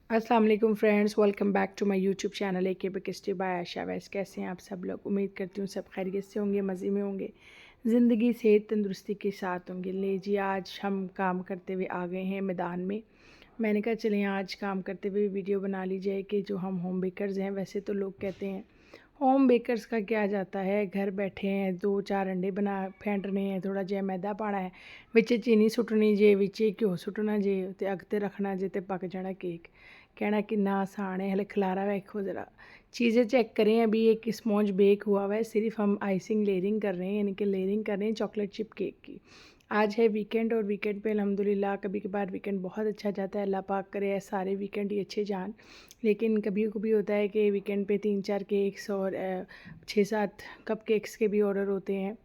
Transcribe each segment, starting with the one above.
अस्सलाम वालेकुम friends, welcome back to my YouTube channel A K बिकस्टी बाय आशा। वैस कैसे हैं आप सब लोग? उम्मीद करती हूँ सब खैरियत से होंगे, मज़े में होंगे, ज़िंदगी सेहत तंदुरुस्ती के साथ होंगे। ले जी, आज हम काम करते हुए आ गए हैं मैदान में। मैंने कहा चलें आज काम करते हुए वीडियो बना ली जाए कि जो हम होम बेकर्स हैं, वैसे तो लोग कहते हैं होम बेकर्स का क्या जाता है, घर बैठे हैं, 2-4 अंडे बना फेंटने हैं, थोड़ा जिहा मैदा पाना है, विच चीनी सुट्टनी जे, विच घ्यो सुट्टना जे ते अग ते रखना जे ते पक जाना केक। कहना कितना आसान है, हले खलारा देखो ज़रा। चीज़ें चेक करें, अभी एक स्पॉन्ज बेक हुआ हुआ है, सिर्फ हम आइसिंग लेयरिंग कर रहे हैं, यानी कि लेयरिंग कर रहे हैं चॉकलेट चिप केक की। आज है वीकेंड और वीकेंड पे अल्हम्दुलिल्लाह कभी कभार वीकेंड बहुत अच्छा जाता है। अल्लाह पाक करे सारे वीकेंड ही अच्छे जान। लेकिन कभी कभी होता है कि वीकेंड पे 3-4 केक्स और 6-7 कप केक्स के भी ऑर्डर होते हैं।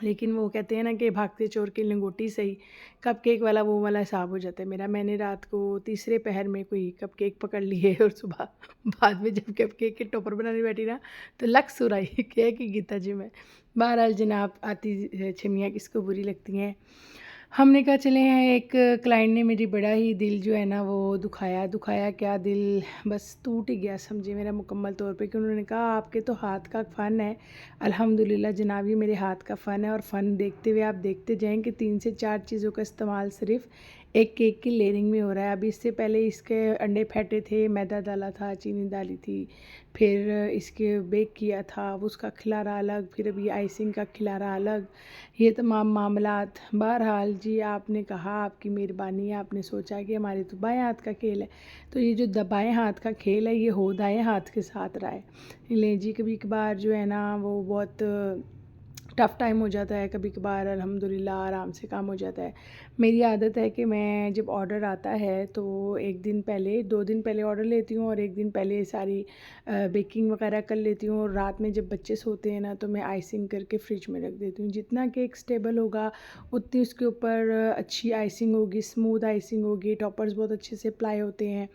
लेकिन वो कहते हैं ना कि भागते चोर की लंगोटी सही, कपकेक वाला वो वाला हिसाब हो जाता है मेरा। मैंने रात को तीसरे पहर में कोई कपकेक पकड़ लिए और सुबह बाद में जब कपकेक के टॉपर बनाने बैठी ना तो लक सुराई क्या कि गीता जी में। बहरहाल जनाब, आती छमियाँ किसको बुरी लगती हैं। हमने कहा चले हैं, एक क्लाइंट ने मेरी बड़ा ही दिल जो है ना वो दुखाया। दुखाया क्या, दिल बस टूट ही गया समझे मेरा मुकम्मल तौर पे, कि उन्होंने कहा आपके तो हाथ का फ़न है। अल्हम्दुलिल्लाह जनाब, ये मेरे हाथ का फ़न है और फ़न देखते हुए आप देखते जाएँ कि 3 से 4 चीज़ों का इस्तेमाल सिर्फ़ एक केक की लेयरिंग में हो रहा है। अभी इससे पहले इसके अंडे फेंटे थे, मैदा डाला था, चीनी डाली थी, फिर इसके बेक किया था, वो उसका खिलारा अलग, फिर अभी आइसिंग का खिलारा अलग, ये तमाम मामलात। बहरहाल जी, आपने कहा, आपकी मेहरबानी है, आपने सोचा कि हमारे तो बाएँ हाथ का खेल है, तो ये जो बाएँ हाथ का खेल है ये हो दाएँ हाथ के साथ रहा है। लें जी, कभी कभार जो है ना वो बहुत टफ़ टाइम हो जाता है, कभी कभार अल्हम्दुलिल्लाह आराम से काम हो जाता है। मेरी आदत है कि मैं जब ऑर्डर आता है तो 1 दिन पहले, 2 दिन पहले ऑर्डर लेती हूँ और 1 दिन पहले सारी बेकिंग वगैरह कर लेती हूँ, और रात में जब बच्चे सोते हैं ना तो मैं आइसिंग करके फ्रिज में रख देती हूँ। जितना केक स्टेबल होगा उतनी उसके ऊपर अच्छी आइसिंग होगी, स्मूथ आइसिंग होगी, टॉपर्स बहुत अच्छे से अप्लाई होते हैं।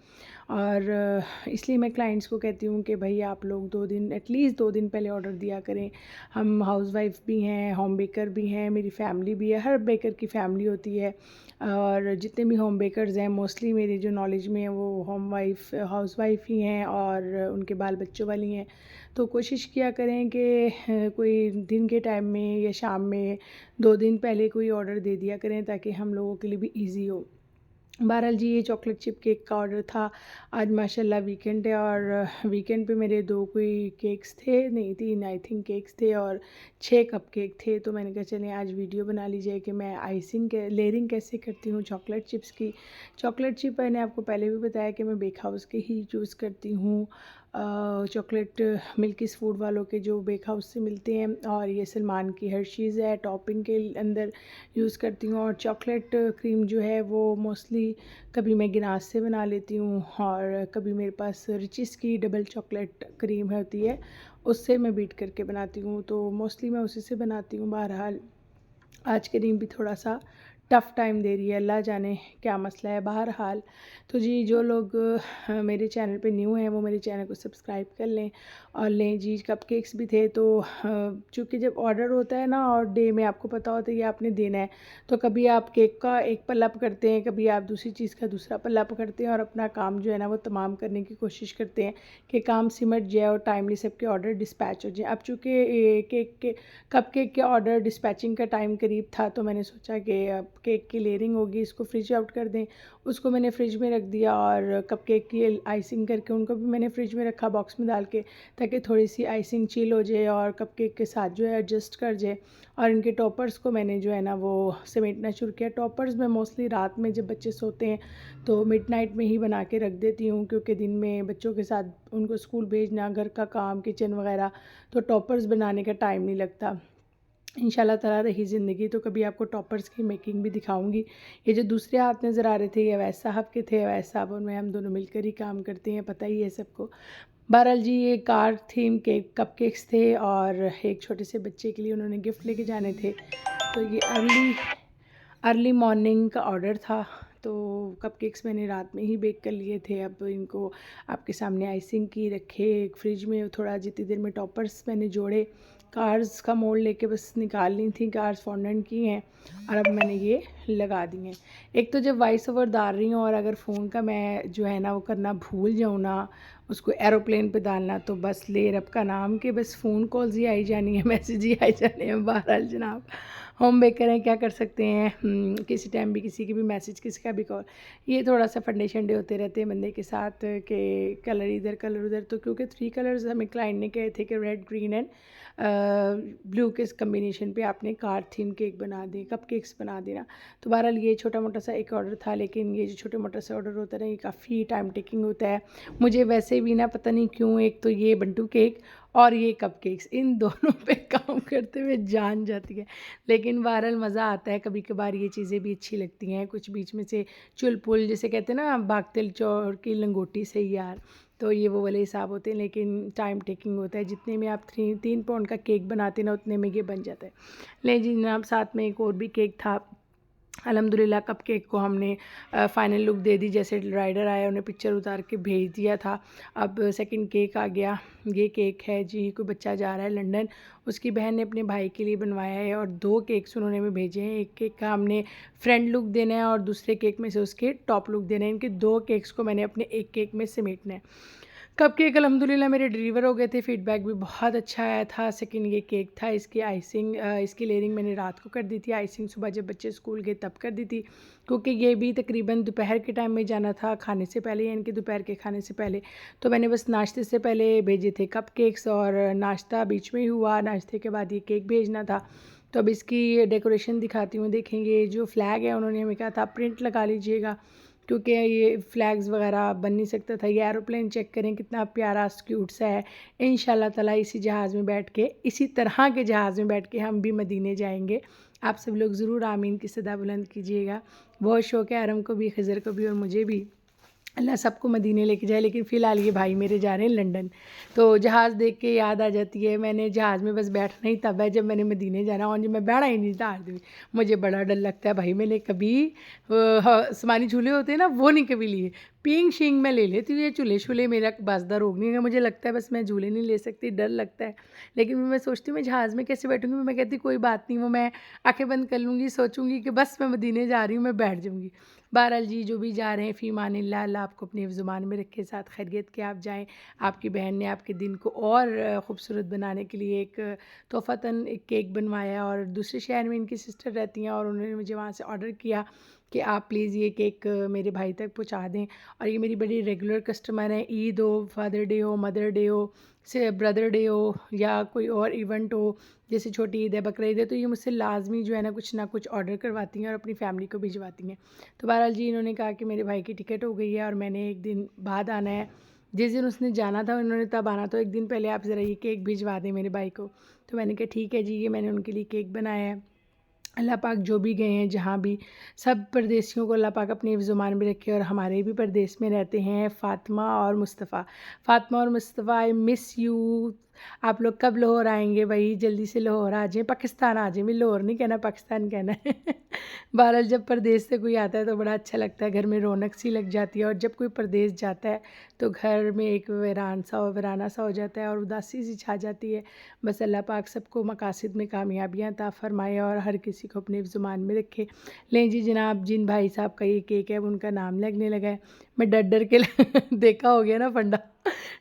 और इसलिए मैं क्लाइंट्स को कहती हूँ कि भाई आप लोग 2 दिन, एटलीस्ट 2 दिन पहले ऑर्डर दिया करें। हम हाउसवाइफ भी हैं, होम बेकर भी हैं, मेरी फैमिली भी है, हर बेकर की फैमिली होती है। और जितने भी होम बेकर्स हैं मोस्टली मेरी जो नॉलेज में है वो हाउसवाइफ ही हैं और उनके बाल बच्चों वाली हैं। तो कोशिश किया करें कि कोई दिन के टाइम में या शाम में 2 दिन पहले कोई ऑर्डर दे दिया करें, ताकि हम लोगों के लिए भी ईजी हो। बहरहाल जी, ये चॉकलेट चिप केक का ऑर्डर था। आज माशाल्लाह वीकेंड है और वीकेंड पे मेरे 2 कोई केक्स थे, नहीं 3 आई थिंक केक्स थे और 6 कप केक थे। तो मैंने कहा चलें आज वीडियो बना ली जाए कि मैं आइसिंग के लेयरिंग कैसे करती हूँ चॉकलेट चिप्स की। चॉकलेट चिप मैंने आपको पहले भी बताया कि मैं बेक हाउस के ही चूज़ करती हूँ। चॉकलेट मिल्कीज़ फूड वालों के जो बेक हाउस से मिलते हैं, और ये सलमान की हर्शीज़ है टॉपिंग के अंदर यूज़ करती हूँ। और चॉकलेट क्रीम जो है वो मोस्टली कभी मैं गिनास से बना लेती हूँ और कभी मेरे पास रिचिस की डबल चॉकलेट क्रीम होती है, उससे मैं बीट करके बनाती हूँ, तो मोस्टली मैं उसी से बनाती हूँ। बहरहाल आज के दिन भी थोड़ा सा टफ़ टाइम दे रही है, अल्लाह जाने क्या मसला है। बहरहाल तो जी, जो लोग मेरे चैनल पे न्यू हैं वो मेरे चैनल को सब्सक्राइब कर लें। और लें जी, कपकेक्स भी थे तो चूँकि जब ऑर्डर होता है ना और डे में आपको पता होता है कि आपने देना है, तो कभी आप केक का एक पल्ला पकड़ते हैं, कभी आप दूसरी चीज़ का दूसरा पल्ला पकड़ते हैं और अपना काम जो है ना वो तमाम करने की कोशिश करते हैं कि काम सिमट जाए और टाइमली सबके ऑर्डर डिस्पैच हो जाए। अब चूँकि केक के कपकेक के ऑर्डर डिस्पैचिंग का टाइम करीब था, तो मैंने सोचा कि अब केक की लेयरिंग होगी, इसको फ्रिज आउट कर दें। उसको मैंने फ्रिज में रख दिया और कपकेक की आइसिंग करके उनको भी मैंने फ्रिज में रखा बॉक्स में डाल के, ताकि थोड़ी सी आइसिंग चिल हो जाए और कपकेक के साथ जो है एडजस्ट कर जाए। और इनके टॉपर्स को मैंने जो है ना वो समेटना शुरू किया। टॉपर्स मैं मोस्टली रात में जब बच्चे सोते हैं तो मिडनाइट में ही बना के रख देती हूँ, क्योंकि दिन में बच्चों के साथ उनको स्कूल भेजना, घर का काम, किचन वगैरह, तो टॉपर्स बनाने का टाइम नहीं लगता। इंशाल्लाह ताला रही ज़िंदगी तो कभी आपको टॉपर्स की मेकिंग भी दिखाऊंगी। ये जो दूसरे हाथ नज़र आ रहे थे ये अवैस साहब के थे। अवैस साहब और मैं, हम दोनों मिलकर ही काम करते हैं, पता ही है सबको। बहरहाल जी, ये कार थीम केक कपकेक्स थे और एक छोटे से बच्चे के लिए उन्होंने गिफ्ट लेके जाने थे, तो ये अर्ली मॉर्निंग का ऑर्डर था। तो कपकेक्स मैंने रात में ही बेक कर लिए थे। अब इनको आपके सामने आइसिंग की रखे, फ्रिज में थोड़ा जितनी देर में टॉपर्स मैंने जोड़े, कार्स का मोल्ड लेके बस निकालनी थी, कार्स फॉन्डेंट की हैं और अब मैंने ये लगा दी हैं। एक तो जब वॉइस ओवर डाल रही हूँ और अगर फ़ोन का मैं जो है ना वो करना भूल जाऊँ ना, उसको एरोप्लेन पे डालना, तो बस ले रब का नाम कि बस फ़ोन कॉल्स ही आई जानी है, मैसेज ही आई जाने हैं। बहरहाल जनाब होम बेकर हैं, क्या कर सकते हैं, किसी टाइम भी किसी की भी मैसेज, किसी का भी कॉल, ये थोड़ा सा फंडे शंडे होते रहते हैं बंदे के साथ कि कलर इधर कलर उधर। तो क्योंकि 3 कलर्स हमें क्लाइंट ने कहे थे कि रेड ग्रीन एंड ब्लू के कम्बिनेशन पे आपने कार थीम केक बना दें, कप केक्स बना देना। तो बहरहाल ये छोटा मोटा सा एक ऑर्डर था, लेकिन ये जो छोटे मोटा सा ऑर्डर होता है ना, ये काफ़ी टाइम टेकिंग होता है। मुझे वैसे भी ना पता नहीं क्यों, एक तो ये बंटू केक और ये कपकेक्स, इन दोनों पे काम करते हुए जान जाती है। लेकिन बहरहाल मज़ा आता है, कभी कभार ये चीज़ें भी अच्छी लगती हैं। कुछ बीच में से चुल पुल जिसे कहते हैं ना, भागतिल चौर की लंगोटी से यार, तो ये वो वाले हिसाब होते हैं, लेकिन टाइम टेकिंग होता है। जितने में आप 3 पाउंड का केक बनाते हैं ना, उतने में ये बन जाता है। ले जी जनाब, साथ में एक और भी केक था। अल्हम्दुलिल्लाह कप केक को हमने फ़ाइनल लुक दे दी। जैसे राइडर आया उन्हें पिक्चर उतार के भेज दिया था। अब सेकंड केक आ गया। ये केक है जी, कोई बच्चा जा रहा है लंदन, उसकी बहन ने अपने भाई के लिए बनवाया है और 2 केक्स उन्होंने हमें भेजे हैं। एक केक का हमने फ्रंट लुक देना है और दूसरे केक में से उसके टॉप लुक देना है। इनके 2 केक्स को मैंने अपने एक केक में समेटना है। कपकेक अल्हम्दुलिल्लाह मेरे डिलीवर हो गए थे, फ़ीडबैक भी बहुत अच्छा आया था। सेकंड ये केक था, इसकी आइसिंग इसकी लेयरिंग मैंने रात को कर दी थी, आइसिंग सुबह जब बच्चे स्कूल गए तब कर दी थी, क्योंकि ये भी तकरीबन दोपहर के टाइम में जाना था, खाने से पहले यानी कि दोपहर के खाने से पहले। तो मैंने बस नाश्ते से पहले भेजे थे कपकेक्स और नाश्ता बीच में ही हुआ, नाश्ते के बाद ये केक भेजना था। तो अब इसकी डेकोरेशन दिखाती हूँ। देखेंगे जो फ्लैग है, उन्होंने हमें कहा था प्रिंट लगा लीजिएगा, क्योंकि ये फ्लैग्स वगैरह बन नहीं सकता था। ये एरोप्लेन चेक करें कितना प्यारा क्यूट सा है। इंशाल्लाह ताला इसी जहाज़ में बैठ के, इसी तरह के जहाज़ में बैठ के हम भी मदीने जाएंगे। आप सब लोग ज़रूर आमीन की सदा बुलंद कीजिएगा। बहुत शौक़ है आरम को भी, खज़र को भी और मुझे भी, अल्लाह सबको मदीने लेके जाए। लेकिन फ़िलहाल ये भाई मेरे जा रहे हैं लंदन, तो जहाज़ देख के याद आ जाती है। मैंने जहाज़ में बस बैठना ही तब है जब मैंने मदीने जाना, और जब मैं बैठा ही नहीं था आदमी, मुझे बड़ा डर लगता है भाई। मैंने कभी आसमानी झूले होते हैं ना, वो नहीं कभी लिए। पींग शींग मैं ले लेती हूँ, ये झूले शूले मेरा बाजदा रोग नहीं है। मुझे लगता है बस मैं झूले नहीं ले सकती, डर लगता है। लेकिन मैं सोचती हूँ मैं जहाज़ में कैसे बैठूँगी। मैं कहती कोई बात नहीं, वो मैं आँखें बंद कर लूँगी, सोचूँगी कि बस मैं मदीने जा रही हूँ, मैं बैठ जाऊँगी। बहरहाल जी जो भी जा रहे हैं, फ़ी मानिल्लाह, अल्लाह आपको अपने ज़ुबान में रखे, साथ खैरियत के आप जाएँ। आपकी बहन ने आपके दिन को और ख़ूबसूरत बनाने के लिए एक तोहफ़तन एक केक बनवाया, और दूसरे शहर में इनकी सिस्टर रहती हैं और उन्होंने मुझे वहाँ से ऑर्डर किया कि आप प्लीज़ ये केक मेरे भाई तक पहुँचा दें। और ये मेरी बड़ी रेगुलर कस्टमर हैं। ईद हो, फादर डे हो, मदर डे हो, से ब्रदर डे हो, या कोई और इवेंट हो, जैसे छोटी ईद है, बकरीद है, तो ये मुझसे लाजमी जो है ना कुछ ऑर्डर करवाती हैं और अपनी फैमिली को भिजवाती हैं। तो बहरहाल जी इन्होंने कहा कि मेरे भाई की टिकट हो गई है और मैंने एक दिन बाद आना है। जिस दिन उसने जाना था उन्होंने तब आना, तो एक दिन पहले आप ज़रा ये केक भिजवा दें मेरे भाई को। तो मैंने कहा ठीक है जी। ये मैंने उनके लिए केक बनाया है। अल्लाह पाक जो भी गए हैं जहाँ भी, सब परदेसियों को अल्लाह पाक अपने ज़ुबान में रखे। और हमारे भी परदेस में रहते हैं फ़ातिमा और मुस्तफ़ा। फ़ातिमा और मुस्तफ़ा, आई मिस यू। आप लोग कब लाहौर आएंगे भाई? जल्दी से लाहौर आ जाएँ, पाकिस्तान आ जाएँ। मैं लाहौर नहीं कहना, पाकिस्तान कहना है। बहरहाल जब परदेस से कोई आता है तो बड़ा अच्छा लगता है, घर में रौनक सी लग जाती है। और जब कोई परदेस जाता है तो घर में एक वीराना सा हो जाता है और उदासी सी छा जाती है। बस अल्लाह पाक सबको मकासद में कामयाबियाँ अता फ़रमाए और हर किसी को अपने ज़ुबान में रखे। लें जी जनाब, जिन भाई साहब का ये केक है उनका नाम लगने लगा है। मैं डर डर के देखा हो गया ना फंडा,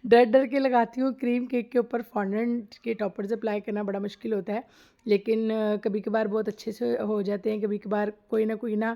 डर डर के लगाती हूँ। क्रीम केक के ऊपर फॉन्डेंट के टॉपर्स अप्लाई करना बड़ा मुश्किल होता है, लेकिन कभी कभार बहुत अच्छे से हो जाते हैं। कभी कभार कोई ना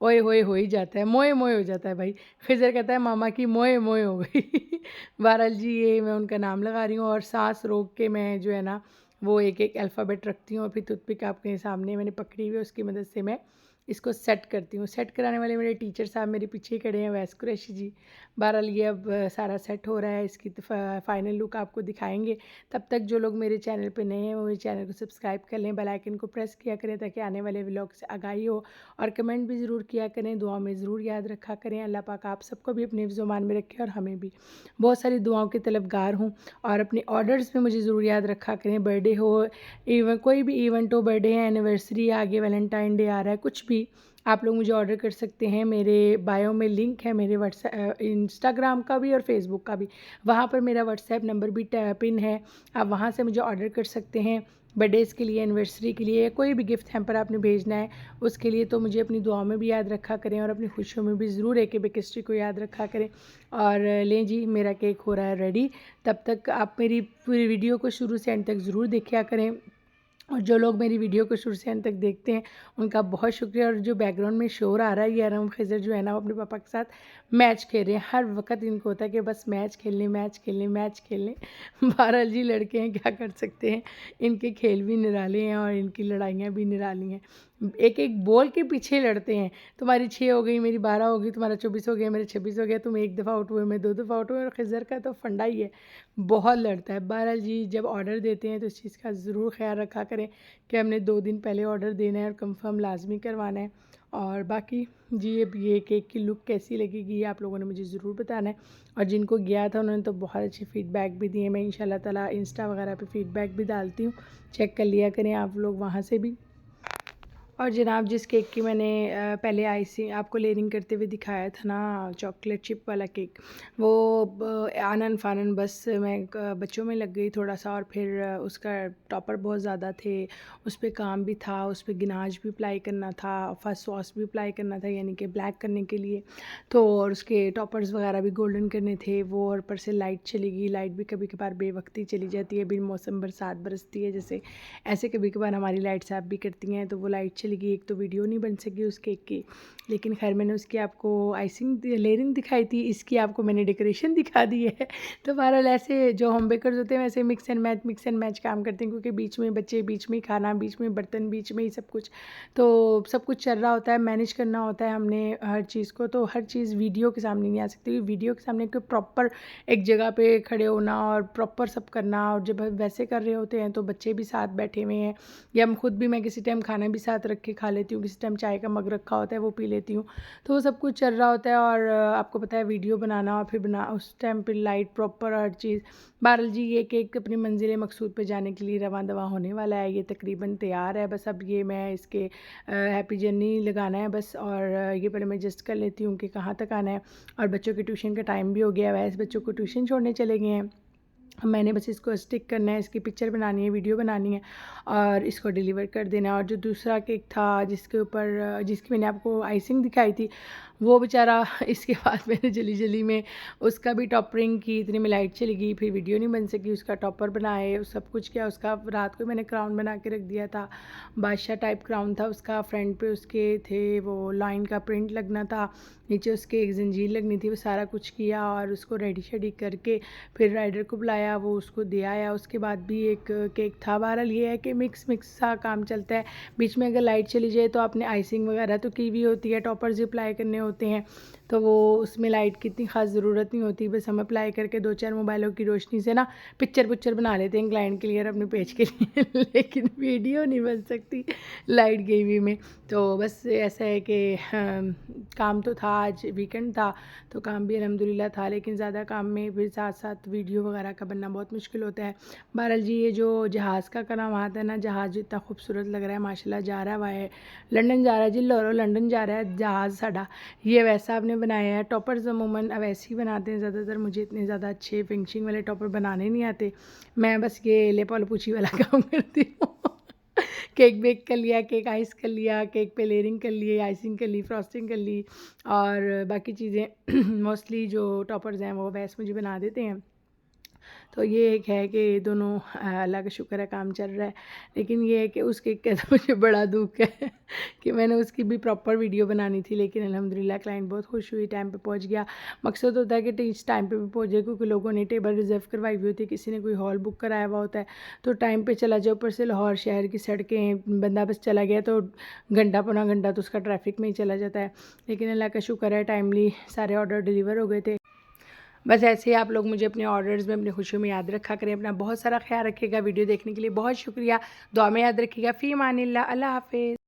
ओए होए हो ही जाता है, मोए मोए हो जाता है भाई। खिजर कहता है मामा की मोए मोए हो गई। बहरहाल जी ये मैं उनका नाम लगा रही हूँ, और सांस रोक के मैं जो है ना वो एक एक अल्फ़ाबेट रखती हूँ और फिर टूथपिक आपके सामने मैंने पकड़ी हुई है, उसकी मदद से मैं इसको सेट करती हूँ। सेट कराने वाले मेरे टीचर साहब मेरे पीछे खड़े हैं, वैस कुरैशी जी। बहरहाल ये अब सारा सेट हो रहा है, इसकी फ़ाइनल लुक आपको दिखाएंगे। तब तक जो लोग मेरे चैनल पे नए हैं वो मेरे चैनल को सब्सक्राइब कर लें, बेल आइकन को प्रेस किया करें ताकि आने वाले व्लॉग से आगाही हो, और कमेंट भी ज़रूर किया करें, दुआ में ज़रूर याद रखा करें। अल्लाह पाक आप सबको भी अपने ज़ुबान में रखे और हमें भी। बहुत सारी दुआओं के तलबगार हूँ, और अपने ऑर्डर्स में मुझे ज़रूर याद रखा करें। बर्थडे हो, कोई भी इवेंट हो, बर्थडे है, एनिवर्सरी आ गई, वैलेंटाइन डे आ रहा है, कुछ भी आप लोग मुझे ऑर्डर कर सकते हैं। मेरे बायो में लिंक है मेरे व्हाट्सएप इंस्टाग्राम का भी और फेसबुक का भी, वहाँ पर मेरा व्हाट्सएप नंबर भी पिन है। आप वहाँ से मुझे ऑर्डर कर सकते हैं। बर्थडेज़ के लिए, एनिवर्सरी के लिए, कोई भी गिफ्ट हैम्पर आपने भेजना है उसके लिए, तो मुझे अपनी दुआओं में भी याद रखा करें और अपनी खुशियों में भी ज़रूर एक बेकस्ट्री को याद रखा करें। और लें जी, मेरा केक हो रहा है रेडी। तब तक आप मेरी पूरी वीडियो को शुरू से एंड तक ज़रूर देखा करें। और जो लोग मेरी वीडियो को शुरू से अंत तक देखते हैं उनका बहुत शुक्रिया। और जो बैकग्राउंड में शोर आ रहा है, ये अरम खिज़र जो है ना, वो अपने पापा के साथ मैच खेल रहे हैं। हर वक्त इनको होता है कि बस मैच खेलने मैच खेलने मैच खेलने। बहरहाल जी, लड़के हैं, क्या कर सकते हैं। इनके खेल भी निराले हैं और इनकी लड़ाइयाँ भी निराली हैं। एक एक बॉल के पीछे लड़ते हैं। तुम्हारी 6 हो गई, मेरी 12 हो गई, तुम्हारा 24 हो गया, मेरे 26 हो गया, तुम एक दफ़ा आउट हुए, मैं 2 दफ़ा आउट हुए। और खिज़र का तो फंडा ही है, बहुत लड़ता है। बहरहाल जी, जब ऑर्डर देते हैं तो इस चीज़ का ज़रूर ख्याल रखा करें कि हमने 2 दिन पहले ऑर्डर देना है और कंफर्म लाजमी करवाना है। और बाकी जी, अब ये केक की लुक कैसी लगेगी ये आप लोगों ने मुझे ज़रूर बताना है। और जिनको गया था उन्होंने तो बहुत अच्छे फ़ीडबैक भी दिए। मैं इंशाल्लाह ताला इंस्टा वगैरह पे फ़ीडबैक भी डालती हूँ, चेक कर लिया करें आप लोग वहाँ से भी। और जनाब, जिस केक की मैंने पहले आइसिंग आपको लेयरिंग करते हुए दिखाया था ना, चॉकलेट चिप वाला केक, वो आनन फानन बस मैं बच्चों में लग गई थोड़ा सा। और फिर उसका टॉपर बहुत ज़्यादा थे, उस पर काम भी था, उस पर गिनाज भी अप्लाई करना था, फर्स्ट सॉस भी अप्लाई करना था यानी कि ब्लैक करने के लिए। तो और उसके टॉपर्स वगैरह भी गोल्डन करने थे वो। और ऊपर से लाइट चली गई। लाइट भी कभी कभार बेवक्ती चली जाती है, बिन मौसम बरसात बरसती है जैसे, ऐसे कभी कभार हमारी लाइट साफ भी करती हैं। तो वो लाइट चली गई, एक तो वीडियो नहीं बन सकी उस केक की। लेकिन खैर, मैंने उसकी आपको आइसिंग लेयरिंग दिखाई थी, इसकी आपको मैंने डेकोरेशन दिखा दी है। तो बहरहाल ऐसे जो होम बेकर्स होते हैं वैसे मिक्स एंड मैच काम करते हैं, क्योंकि बीच में बच्चे, बीच में खाना, बीच में बर्तन, बीच में ही सब कुछ, तो सब कुछ चल रहा होता है, मैनेज करना होता है हमने हर चीज़ को। तो हर चीज़ वीडियो के सामने नहीं आ सकती। वीडियो के सामने कोई प्रॉपर एक जगह पे खड़े होना और प्रॉपर सब करना, और जब वैसे कर रहे होते हैं तो बच्चे भी साथ बैठे हुए हैं, या हम खुद भी, मैं किसी टाइम खाना भी साथ रख के खा लेती हूँ, किसी टाइम चाय का मग रखा होता है वो पी लेती हूँ। तो वो सब कुछ चल रहा होता है। और आपको पता है वीडियो बनाना और फिर उस टाइम पे लाइट प्रॉपर हर चीज़। बहरहाल जी, ये केक अपनी मंजिल मकसूद पे जाने के लिए रवां दवा होने वाला है। ये तकरीबन तैयार है, बस अब ये मैं इसके हैप्पी जर्नी लगाना है बस। और ये पहले मैं एडजस्ट कर लेती हूँ कि कहाँ तक आना है। और बच्चों के ट्यूशन का टाइम भी हो गया है, वैसे बच्चों को ट्यूशन छोड़ने चले गए हैं। मैंने बस इसको स्टिक करना है, इसकी पिक्चर बनानी है, वीडियो बनानी है और इसको डिलीवर कर देना है। और जो दूसरा केक था जिसके ऊपर जिसकी मैंने आपको आइसिंग दिखाई थी, वो बेचारा इसके बाद मैंने जल्दी जल्दी में उसका भी टॉपरिंग की, इतनी में लाइट चली गई, फिर वीडियो नहीं बन सकी। उसका टॉपर बनाए, सब कुछ किया। उसका रात को मैंने क्राउन बना के रख दिया था, बादशाह टाइप क्राउन था उसका। फ्रंट पे उसके थे वो लाइन का प्रिंट लगना था, नीचे उसके एक जंजीर लगनी थी, वो सारा कुछ किया। और उसको रेडी शेडी करके फिर राइडर को बुलाया, वो उसको दे आया। उसके बाद भी एक केक था। बहरहाल ये है कि मिक्स सा काम चलता है। बीच में अगर लाइट चली जाए तो आपने आइसिंग वगैरह तो की हुई होती है, टॉपर्स अप्लाई करने होते हैं, तो वो उसमें लाइट की इतनी ख़ास ज़रूरत नहीं होती। बस हम अप्लाई करके 2-4 मोबाइलों की रोशनी से ना पिक्चर बना लेते हैं क्लाइंट के लिए और अपने पेज के लिए। लेकिन वीडियो नहीं बन सकती लाइट गई हुई में। तो बस ऐसा है कि काम तो था, आज वीकेंड था तो काम भी अल्हम्दुलिल्लाह था, लेकिन ज़्यादा काम में फिर साथ साथ वीडियो वगैरह का बनना बहुत मुश्किल होता है। बहरहाल जी, ये जो जहाज़ का काम आता है ना, जहाज़ इतना खूबसूरत लग रहा है माशाल्लाह। जा रहा है वाए लंदन जा रहा है जी, लोरो लंदन जा रहा है जहाज़ साडा। ये वैसा आपने बनाया है। टॉपर्स अमूमन वैसे ही बनाते हैं ज़्यादातर। मुझे इतने ज़्यादा अच्छे फिनिशिंग वाले टॉपर बनाने नहीं आते। मैं बस ये लेपा पूछी वाला काम करती हूँ। केक बेक कर लिया, केक आइस कर लिया, केक पे लेयरिंग कर लिए, आइसिंग कर ली, फ्रॉस्टिंग कर ली, और बाकी चीज़ें मोस्टली जो टॉपर्स हैं वो वैसे मुझे बना देते हैं। तो ये एक है कि दोनों अल्लाह का शुक्र है काम चल रहा है। लेकिन ये है कि उस केक का तो मुझे बड़ा दुख है कि मैंने उसकी भी प्रॉपर वीडियो बनानी थी, लेकिन अल्हम्दुलिल्लाह क्लाइंट बहुत खुश हुई, टाइम पे पहुंच गया। मकसद होता है कि इस टाइम पे भी पहुंच जाए, क्योंकि लोगों ने टेबल रिज़र्व करवाई हुई होती है, किसी ने कोई हॉल बुक कराया हुआ होता है, तो टाइम पे चला जाए। ऊपर से लाहौर शहर की सड़कें, बंदा बस चला गया तो घंटा पौना घंटा तो उसका ट्रैफिक में ही चला जाता है। लेकिन अल्लाह का शुक्र है टाइमली सारे ऑर्डर डिलीवर हो गए थे। बस ऐसे ही आप लोग मुझे अपने ऑर्डर्स में, अपनी खुशियों में याद रखा करें। अपना बहुत सारा ख्याल रखिएगा। वीडियो देखने के लिए बहुत शुक्रिया। दुआ में याद रखिएगा। फ़ी अमानिल्लाह। अल्लाह हाफ़िज़।